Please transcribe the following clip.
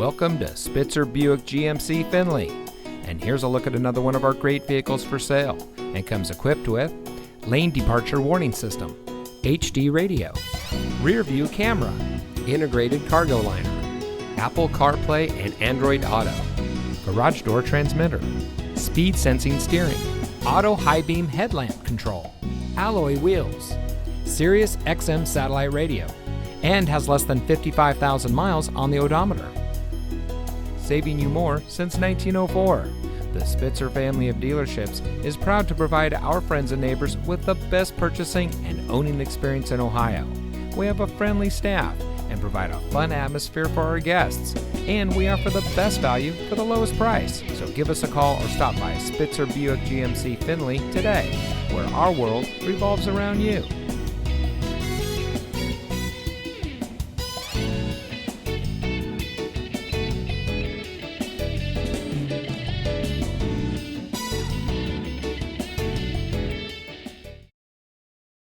Welcome to Spitzer Buick GMC Findlay. And here's a look at another one of our great vehicles for sale. And comes equipped with lane departure warning system, HD radio, rear view camera, integrated cargo liner, Apple CarPlay and Android Auto, garage door transmitter, speed sensing steering, auto high beam headlamp control, alloy wheels, Sirius XM satellite radio, and has less than 55,000 miles on the odometer. Saving you more since 1904. The Spitzer family of dealerships is proud to provide our friends and neighbors with the best purchasing and owning experience in Ohio. We have a friendly staff and provide a fun atmosphere for our guests. And we offer the best value for the lowest price. So give us a call or stop by Spitzer Buick GMC Findlay today, where our world revolves around you.